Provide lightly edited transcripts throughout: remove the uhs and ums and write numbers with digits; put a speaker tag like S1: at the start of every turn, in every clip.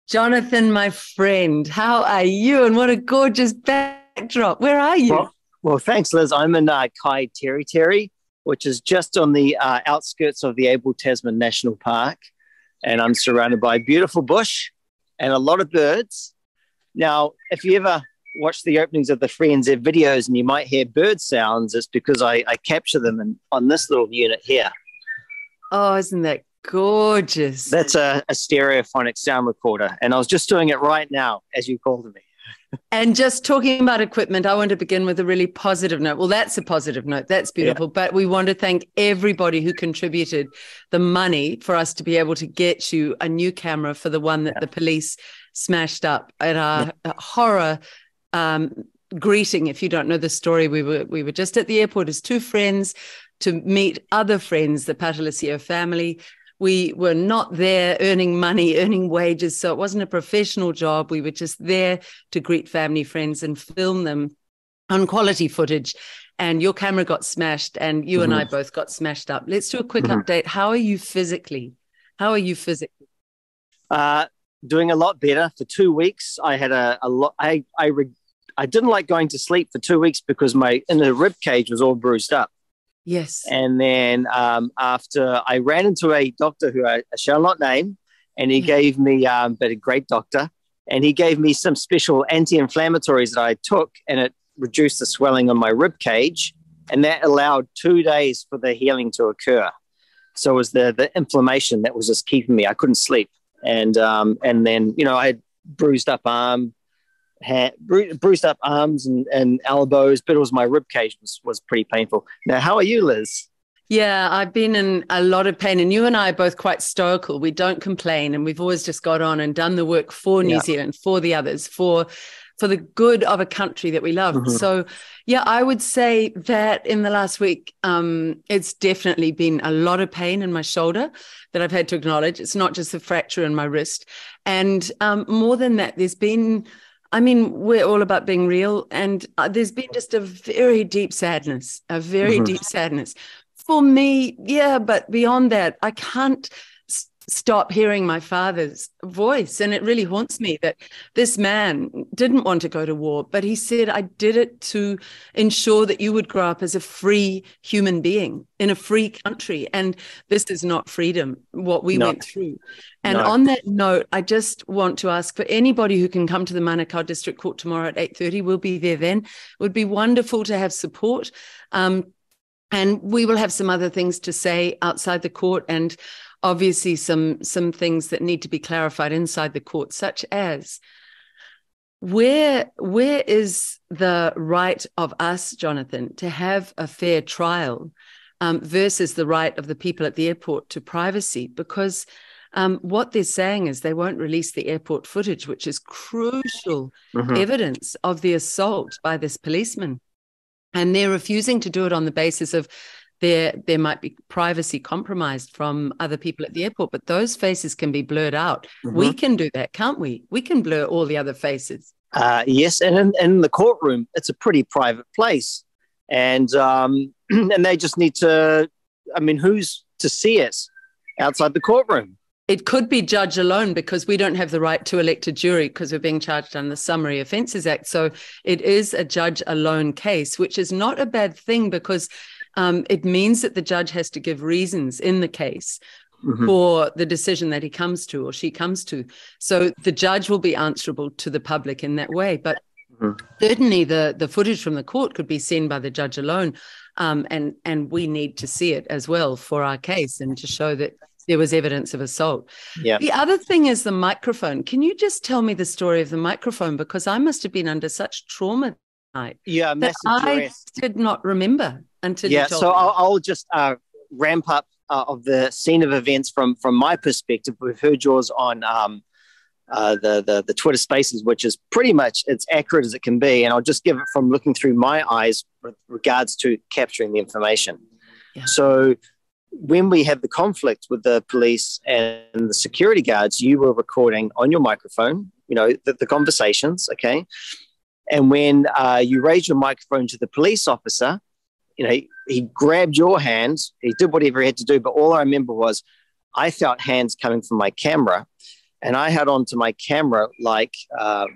S1: Jonathan, my friend, how are you? And what a gorgeous backdrop. Where are you?
S2: Well, thanks, Liz. I'm in Kai Terry, which is just on the outskirts of the Abel Tasman National Park. And I'm surrounded by beautiful bush and a lot of birds. Now, if you ever watch the openings of the Free NZ videos and you might hear bird sounds, it's because I capture them on this little unit here.
S1: Oh, isn't that gorgeous?
S2: That's a stereophonic sound recorder. And I was just doing it right now as you called me.
S1: And just talking about equipment, I want to begin with a really positive note. Well, that's a positive note. That's beautiful. Yeah. But we want to thank everybody who contributed the money for us to be able to get you a new camera for the one that the police smashed up at our horror greeting. If you don't know the story, we were just at the airport as two friends to meet other friends, the Patalisio family. We were not there earning money, earning wages, so it wasn't a professional job. We were just there to greet family, friends, and film them on quality footage. And your camera got smashed, and you and I both got smashed up. Let's do a quick update. How are you physically?
S2: Doing a lot better. For 2 weeks, I had a lot. I didn't like going to sleep for 2 weeks because my inner rib cage was all bruised up.
S1: Yes.
S2: And then after I ran into a doctor who I shall not name, and he gave me, but a great doctor, and he gave me some special anti-inflammatories that I took, and it reduced the swelling on my rib cage, and that allowed 2 days for the healing to occur. So it was the inflammation that was just keeping me. I couldn't sleep, and then I had bruised up arms and elbows, but it was my rib cage was pretty painful. Now, how are you, Liz?
S1: Yeah, I've been in a lot of pain, and you and I are both quite stoical. We don't complain, and we've always just got on and done the work for New Zealand, for the others, for the good of a country that we love. So, yeah, I would say that in the last week, it's definitely been a lot of pain in my shoulder that I've had to acknowledge. It's not just a fracture in my wrist. And more than that, we're all about being real, and there's been just a very deep sadness, deep sadness for me. Yeah, but beyond that, I can't stop hearing my father's voice, and it really haunts me that this man didn't want to go to war, but he said, I did it to ensure that you would grow up as a free human being in a free country, and this is not freedom, what we went through. And on that note, I just want to ask for anybody who can come to the Manukau District Court tomorrow at 8:30, we'll be there then. It would be wonderful to have support, and we will have some other things to say outside the court, and obviously some things that need to be clarified inside the court, such as where is the right of us, Jonathan, to have a fair trial versus the right of the people at the airport to privacy? Because what they're saying is they won't release the airport footage, which is crucial evidence of the assault by this policeman. And they're refusing to do it on the basis of there might be privacy compromised from other people at the airport, but those faces can be blurred out. We can do that, can't we? We can blur all the other faces.
S2: Yes, and in the courtroom, it's a pretty private place. And they just need to, who's to see it outside the courtroom?
S1: It could be judge alone, because we don't have the right to elect a jury because we're being charged under the Summary Offences Act. So it is a judge alone case, which is not a bad thing, because it means that the judge has to give reasons in the case for the decision that he comes to or she comes to. So the judge will be answerable to the public in that way. But certainly the footage from the court could be seen by the judge alone, and we need to see it as well for our case and to show that there was evidence of assault. Yeah. The other thing is the microphone. Can you just tell me the story of the microphone? Because I must have been under such trauma tonight that I did not remember until you told me.
S2: I'll just ramp up of the scene of events from my perspective. We've heard yours on the Twitter Spaces, which is pretty much as accurate as it can be. And I'll just give it from looking through my eyes with regards to capturing the information. Yeah. So when we had the conflict with the police and the security guards, you were recording on your microphone, the conversations, okay? And when you raised your microphone to the police officer, he grabbed your hands, he did whatever he had to do, but all I remember was I felt hands coming from my camera, and I had onto my camera like a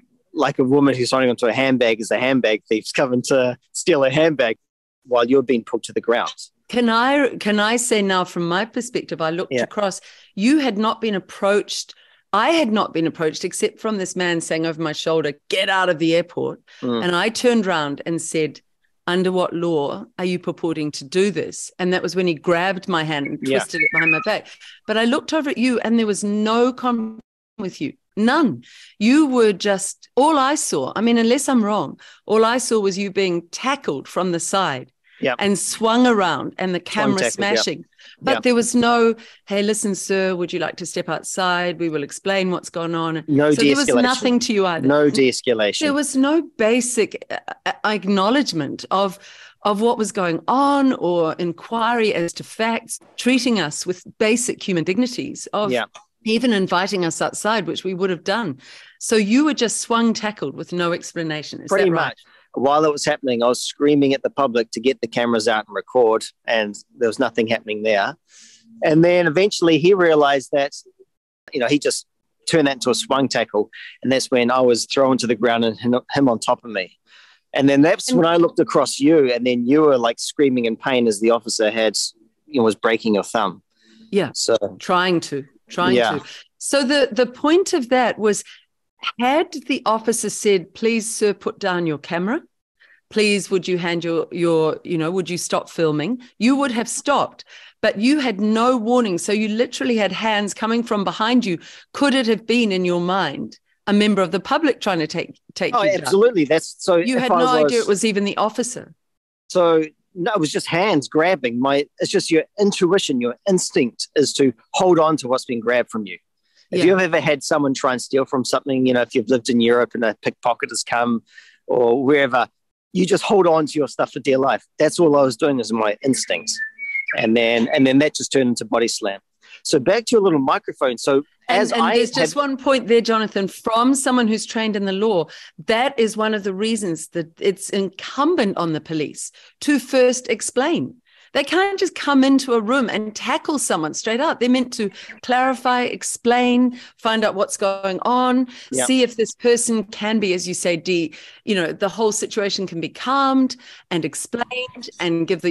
S2: woman who's holding onto a handbag as a handbag thief's coming to steal a handbag while you're being pulled to the ground.
S1: Can I say now, from my perspective, I looked across, you had not been approached. I had not been approached except from this man saying over my shoulder, "Get out of the airport." And I turned around and said, "Under what law are you purporting to do this?" And that was when he grabbed my hand and twisted it behind my back. But I looked over at you and there was no contact with you. None. You were just, all I saw, I mean, unless I'm wrong, all I saw was you being tackled from the side and swung around and the camera smashing. But there was no, "Hey, listen, sir, would you like to step outside? We will explain what's gone on."
S2: No
S1: so
S2: de-escalation.
S1: There was nothing to you either.
S2: No de-escalation.
S1: There was no basic acknowledgement of what was going on or inquiry as to facts, treating us with basic human dignities of even inviting us outside, which we would have done. So you were just swung, tackled with no explanation. Is
S2: Pretty
S1: that right?
S2: much. While it was happening, I was screaming at the public to get the cameras out and record, and there was nothing happening there. And then eventually he realized that, he just turned that into a swung tackle. And that's when I was thrown to the ground and him on top of me. And then that's when I looked across you, and then you were like screaming in pain as the officer was breaking your thumb.
S1: Yeah.
S2: So
S1: trying to. So the point of that was, had the officer said, "Please, sir, put down your camera. Please, would you hand your would you stop filming?" You would have stopped, but you had no warning. So you literally had hands coming from behind you. Could it have been, in your mind, a member of the public trying to take you down?
S2: Absolutely. That's so.
S1: You had no idea it was even the officer.
S2: So no, it was just hands grabbing. It's just your intuition, your instinct is to hold on to what's been grabbed from you. If you've ever had someone try and steal from something, if you've lived in Europe and a pickpocket has come or wherever, you just hold on to your stuff for dear life. That's all I was doing, is my instincts. And then that just turned into body slam. So back to your little microphone. So there's just one point there, Jonathan, from someone who's trained in the law, that is one of the reasons that it's incumbent on the police to first explain. They can't just come into a room and tackle someone straight out. They're meant to clarify, explain, find out what's going on, see if this person can be, as you say, the whole situation can be calmed and explained, and give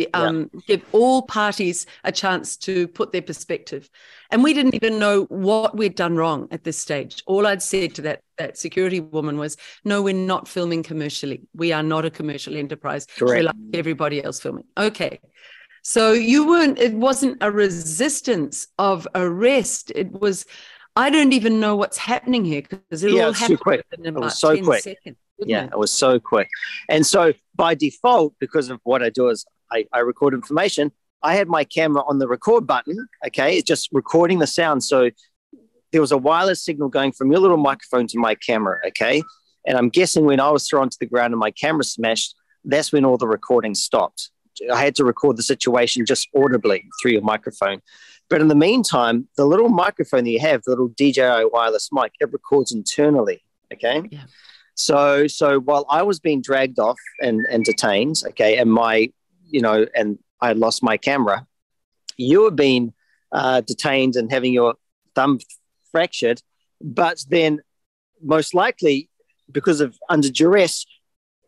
S2: all parties a chance to put their perspective. And we didn't even know what we'd done wrong at this stage. All I'd said to that security woman was, "No, we're not filming commercially. We are not a commercial enterprise. Correct.
S1: We're like everybody else filming." Okay. So it wasn't a resistance of arrest. It was, I don't even know what's happening here, because it all happened in about 10 seconds.
S2: It was so quick. And so by default, because of what I do is I record information, I had my camera on the record button, okay? It's just recording the sound. So there was a wireless signal going from your little microphone to my camera, okay? And I'm guessing when I was thrown to the ground and my camera smashed, that's when all the recording stopped. I had to record the situation just audibly through your microphone. But in the meantime, the little microphone that you have, the little DJI wireless mic, it records internally, okay? Yeah. So while I was being dragged off and detained, okay, and and I had lost my camera, you were being detained and having your thumb fractured, but then most likely, because of under duress,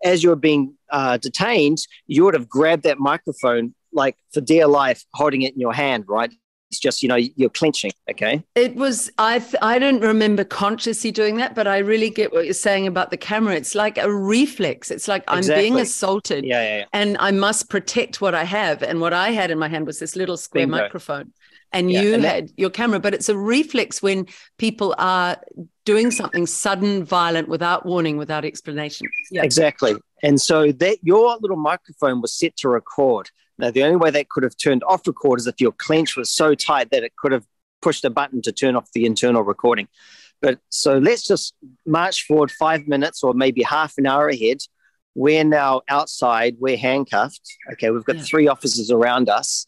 S2: as you're being detained, you would have grabbed that microphone like for dear life, holding it in your hand, right? It's just, you're clenching, okay?
S1: It was, I don't remember consciously doing that, but I really get what you're saying about the camera. It's like a reflex. It's like I'm being assaulted and I must protect what I have. And what I had in my hand was this little square microphone. And you had your camera, but it's a reflex when people are doing something sudden, violent, without warning, without explanation.
S2: Yeah. Exactly. And so that your little microphone was set to record. Now, the only way that could have turned off record is if your clench was so tight that it could have pushed a button to turn off the internal recording. But so let's just march forward 5 minutes or maybe half an hour ahead. We're now outside. We're handcuffed. Okay, we've got 3 officers around us.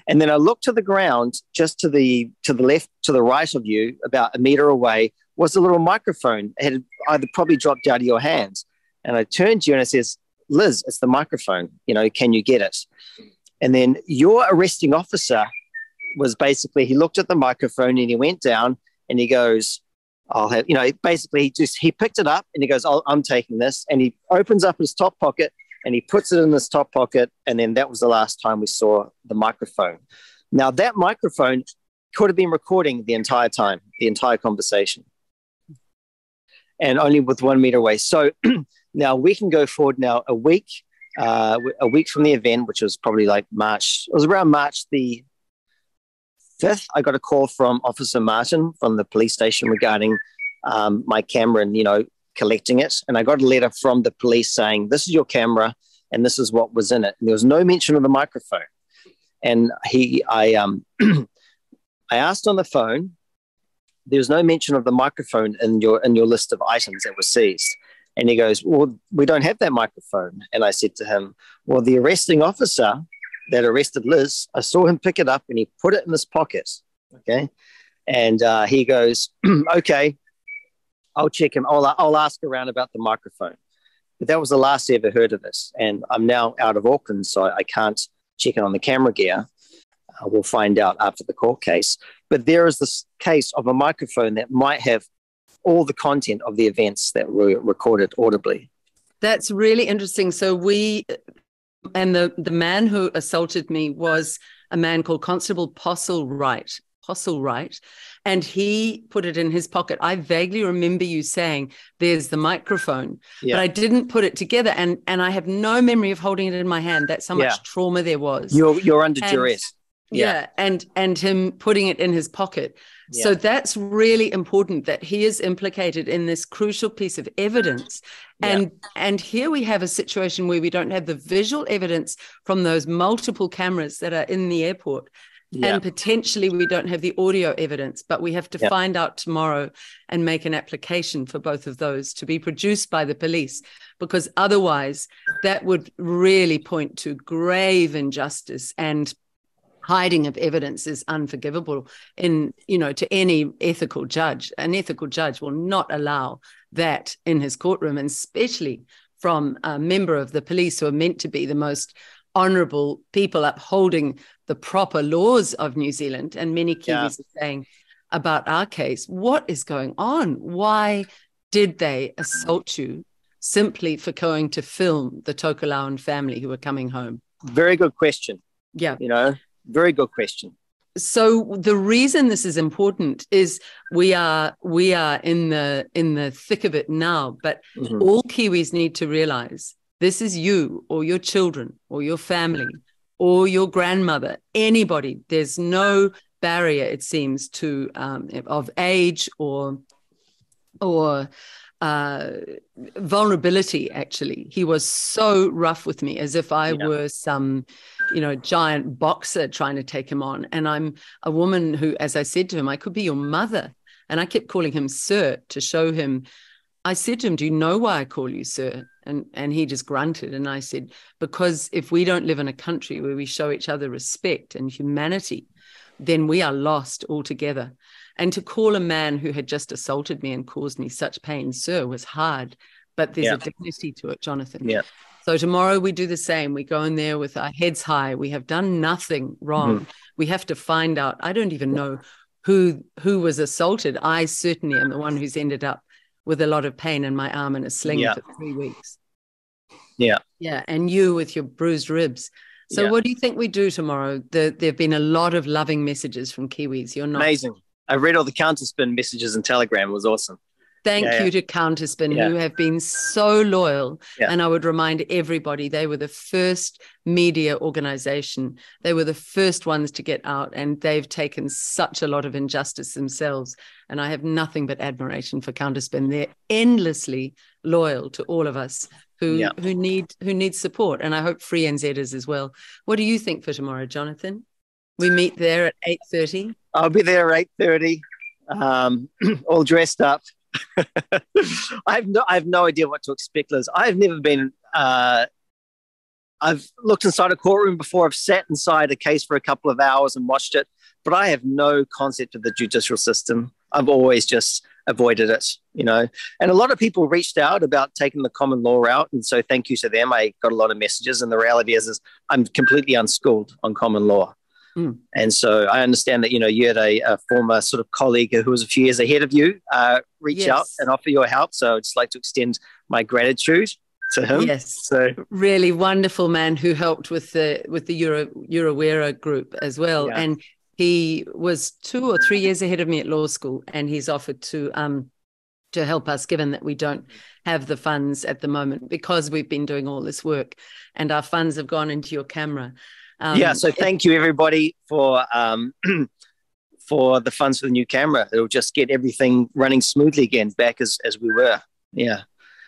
S2: And then I looked to the ground, just to the left, to the right of you, about a meter away, was a little microphone. It had either probably dropped out of your hands. And I turned to you and I says, "Liz, it's the microphone. Can you get it?" And then your arresting officer was basically, he looked at the microphone and he went down and he goes, I'll have, basically he picked it up and he goes, I'm taking this. And he opens up his top pocket and he puts it in his top pocket. And then that was the last time we saw the microphone. Now, that microphone could have been recording the entire time, the entire conversation, and only with 1 meter away. So now we can go forward now a week from the event, which was probably like March. It was around March the 5th. I got a call from Officer Martin from the police station regarding my camera and, collecting it. And I got a letter from the police saying, this is your camera and this is what was in it. And there was no mention of the microphone. And I asked on the phone, there's no mention of the microphone in your list of items that were seized. And he goes, well, we don't have that microphone. And I said to him, well, the arresting officer that arrested Liz, I saw him pick it up and he put it in his pocket. Okay. And he goes, okay, I'll check him. I'll ask around about the microphone. But that was the last I ever heard of it. And I'm now out of Auckland, so I can't check it on the camera gear. We'll find out after the court case. But there is this case of a microphone that might have all the content of the events that were recorded audibly.
S1: That's really interesting. So the man who assaulted me was a man called Constable Postlewright, and he put it in his pocket. I vaguely remember you saying, there's the microphone, but I didn't put it together, and I have no memory of holding it in my hand. That's how much trauma there was.
S2: You're under duress.
S1: And him putting it in his pocket. Yeah. So that's really important that he is implicated in this crucial piece of evidence. And here we have a situation where we don't have the visual evidence from those multiple cameras that are in the airport. Yeah. And potentially we don't have the audio evidence, but we have to find out tomorrow and make an application for both of those to be produced by the police, because otherwise that would really point to grave injustice, and hiding of evidence is unforgivable to any ethical judge. An ethical judge will not allow that in his courtroom, and especially from a member of the police who are meant to be the most honourable people upholding the proper laws of New Zealand. And many Kiwis are saying about our case, what is going on? Why did they assault you simply for going to film the Tokelauan family who were coming home?
S2: Very good question.
S1: Yeah.
S2: Very good question.
S1: So the reason this is important is we are in the thick of it now, but all Kiwis need to realize this is you or your children or your family or your grandmother, anybody. There's no barrier, it seems, to of age or vulnerability. Actually, he was so rough with me, as if I were some giant boxer trying to take him on. And I'm a woman who, as I said to him, I could be your mother. And I kept calling him sir to show him. I said to him, do you know why I call you sir? And he just grunted. And I said, because if we don't live in a country where we show each other respect and humanity, then we are lost altogether. And to call a man who had just assaulted me and caused me such pain sir was hard, but there's a dignity to it, Jonathan. Yeah. So tomorrow we do the same. We go in there with our heads high. We have done nothing wrong. We have to find out. I don't even know who was assaulted. I certainly am the one who's ended up with a lot of pain in my arm and a sling for 3 weeks. Yeah. Yeah. And you with your bruised ribs. So what do you think we do tomorrow? There have been a lot of loving messages from Kiwis. You're not
S2: amazing. I read all the Counterspin messages in Telegram. It was awesome.
S1: Thank you to Counterspin, who have been so loyal. Yeah. And I would remind everybody, they were the first media organization. They were the first ones to get out, and they've taken such a lot of injustice themselves. And I have nothing but admiration for Counterspin. They're endlessly loyal to all of us who need support. And I hope Free NZ is as well. What do you think for tomorrow, Jonathan? We meet there at 8:30.
S2: I'll be there at 8:30, all dressed up. I have no idea what to expect, Liz. I've never been. I've looked inside a courtroom before. I've sat inside a case for a couple of hours and watched it, but I have no concept of the judicial system. I've always just avoided it, And a lot of people reached out about taking the common law route, and so thank you to them. I got a lot of messages, and the reality is I'm completely unschooled on common law. And so I understand that, you had a former sort of colleague who was a few years ahead of you reach out and offer your help. So I'd just like to extend my gratitude to him.
S1: Yes,
S2: so
S1: really wonderful man who helped with the Eurawera group as well. Yeah. And he was 2 or 3 years ahead of me at law school, and he's offered to help us, given that we don't have the funds at the moment, because we've been doing all this work and our funds have gone into your camera.
S2: So thank you everybody for the funds for the new camera. It'll just get everything running smoothly again, back as we were. Yeah.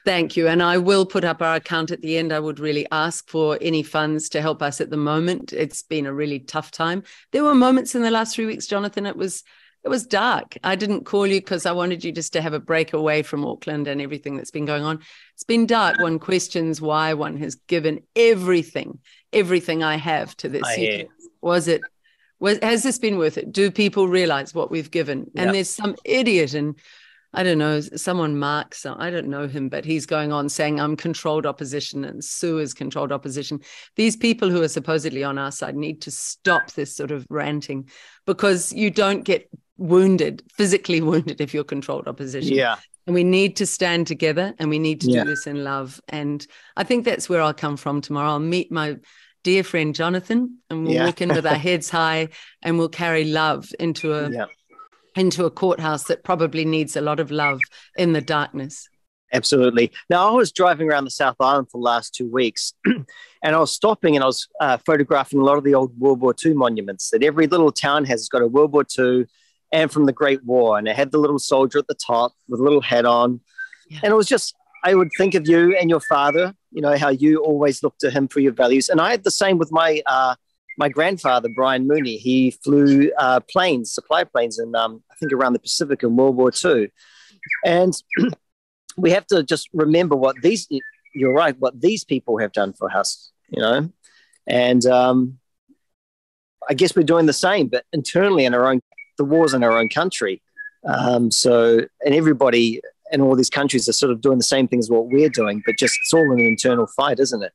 S1: Thank you. And I will put up our account at the end. I would really ask for any funds to help us at the moment. It's been a really tough time. There were moments in the last 3 weeks, Jonathan, it was dark. I didn't call you because I wanted you just to have a break away from Auckland and everything that's been going on. It's been dark. One questions why one has given everything I have to this. Has this been worth it? Do people realize what we've given? Yep. And there's some idiot, and I don't know, someone Marks, I don't know him, but he's going on saying I'm controlled opposition and Sue is controlled opposition. These people who are supposedly on our side need to stop this sort of ranting, because you don't get physically wounded if you're controlled opposition.
S2: Yeah.
S1: And we need to stand together, and we need to do this in love. And I think that's where I'll come from tomorrow. I'll meet my dear friend Jonathan, and we'll walk in with our heads high, and we'll carry love into a courthouse that probably needs a lot of love in the darkness.
S2: Absolutely. Now, I was driving around the South Island for the last 2 weeks, and I was stopping and I was photographing a lot of the old World War II monuments that every little town has. It's got a World War II and from the Great War, and it had the little soldier at the top with a little hat on. Yeah. And it was just, I would think of you and your father, how you always look to him for your values. And I had the same with my grandfather, Brian Mooney. He flew supply planes in, I think, around the Pacific in World War II. And we have to just remember what these people have done for us, And I guess we're doing the same, but internally the wars in our own country. And everybody in all these countries are sort of doing the same things what we're doing, but just it's all an internal fight, isn't it?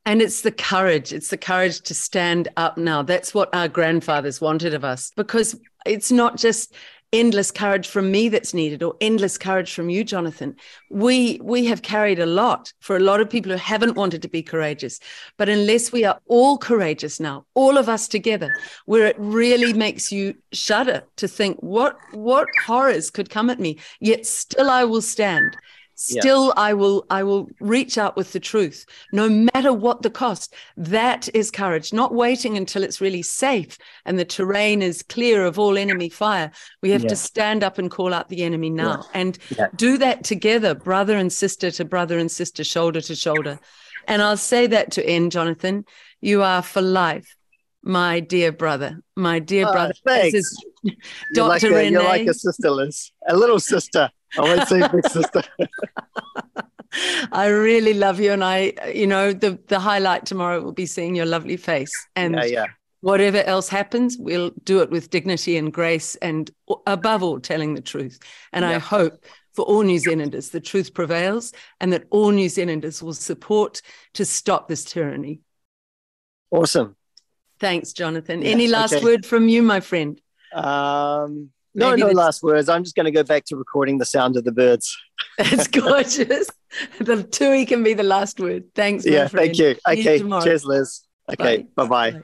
S1: And it's the courage. It's the courage to stand up now. That's what our grandfathers wanted of us, because it's not just endless courage from me that's needed, or endless courage from you, Jonathan. We have carried a lot for a lot of people who haven't wanted to be courageous. But unless we are all courageous now, all of us together, where it really makes you shudder to think what horrors could come at me, yet still I will stand. Still, I will reach out with the truth, no matter what the cost. That is courage, not waiting until it's really safe and the terrain is clear of all enemy fire. We have to stand up and call out the enemy now and do that together, brother and sister to brother and sister, shoulder to shoulder. And I'll say that to end, Jonathan, you are for life, my dear brother, my dear brother.
S2: Thanks.
S1: This is Dr. Renee.
S2: You're like a sister, Liz, a little sister. I won't say big sister.
S1: I really love you. And the highlight tomorrow will be seeing your lovely face. And whatever else happens, we'll do it with dignity and grace, and above all, telling the truth. And I hope for all New Zealanders, the truth prevails, and that all New Zealanders will support to stop this tyranny.
S2: Awesome.
S1: Thanks, Jonathan. Any last word from you, my friend?
S2: No last words. I'm just going to go back to recording the sound of the birds.
S1: That's gorgeous. The tui can be the last word. Thanks, my friend.
S2: Thank you. Okay, cheers, Liz. Okay, bye-bye.